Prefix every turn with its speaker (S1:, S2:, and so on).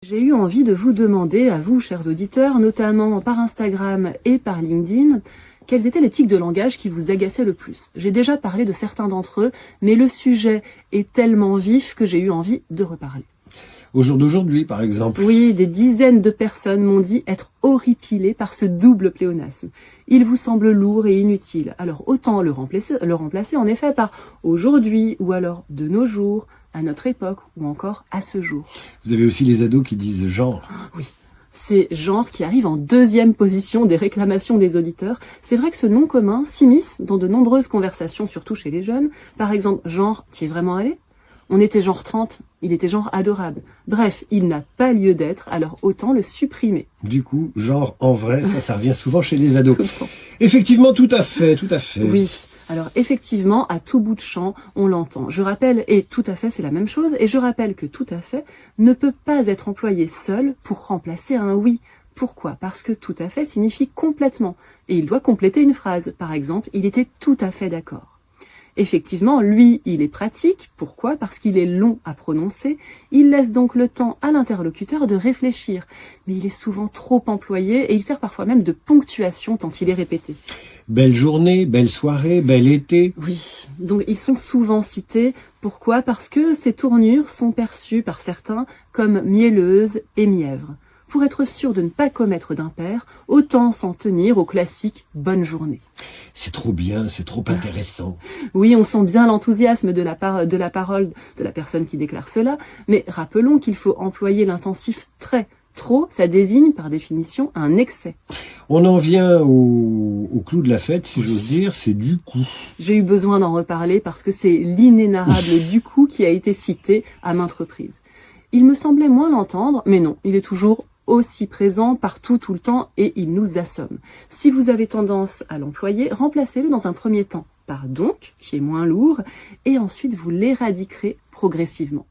S1: J'ai eu envie de vous demander, à vous, chers auditeurs, notamment par Instagram et par LinkedIn, quels étaient les tics de langage qui vous agaçaient le plus. J'ai déjà parlé de certains d'entre eux, mais le sujet est tellement vif que j'ai eu envie de reparler.
S2: Au jour d'aujourd'hui, par exemple.
S1: Oui, des dizaines de personnes m'ont dit être horripilées par ce double pléonasme. Il vous semble lourd et inutile, alors autant le remplacer en effet par aujourd'hui, ou alors de nos jours, à notre époque, ou encore à ce jour.
S2: Vous avez aussi les ados qui disent genre.
S1: Oui, c'est genre qui arrive en deuxième position des réclamations des auditeurs. C'est vrai que ce nom commun s'immisce dans de nombreuses conversations, surtout chez les jeunes. Par exemple, genre, t'y es vraiment allé ? On était genre 30, il était genre adorable. Bref, il n'a pas lieu d'être, alors autant le supprimer.
S2: Du coup, genre en vrai, ça revient souvent chez les ados.
S1: Tout le temps.
S2: Effectivement, tout à fait, tout à fait.
S1: Oui, alors effectivement, à tout bout de champ, on l'entend. Je rappelle, et tout à fait c'est la même chose, et je rappelle que tout à fait ne peut pas être employé seul pour remplacer un oui. Pourquoi ? Parce que tout à fait signifie complètement, et il doit compléter une phrase. Par exemple, il était tout à fait d'accord. Effectivement, lui, il est pratique. Pourquoi ? Parce qu'il est long à prononcer. Il laisse donc le temps à l'interlocuteur de réfléchir. Mais il est souvent trop employé et il sert parfois même de ponctuation tant il est répété.
S2: Belle journée, belle soirée, bel été.
S1: Oui, donc ils sont souvent cités. Pourquoi ? Parce que ces tournures sont perçues par certains comme mielleuses et mièvres. Pour être sûr de ne pas commettre d'impair, autant s'en tenir au classique « bonne journée ».
S2: C'est trop bien, c'est trop intéressant.
S1: Oui, on sent bien l'enthousiasme de la parole de la personne qui déclare cela, mais rappelons qu'il faut employer l'intensif « très ». Trop, ça désigne par définition un excès.
S2: On en vient au clou de la fête, si j'ose dire, c'est du coup.
S1: J'ai eu besoin d'en reparler parce que c'est l'inénarrable du coup qui a été cité à maintes reprises. Il me semblait moins l'entendre, mais non, il est toujours aussi présent partout, tout le temps, et il nous assomme. Si vous avez tendance à l'employer, remplacez-le dans un premier temps par donc, qui est moins lourd, et ensuite vous l'éradiquerez progressivement.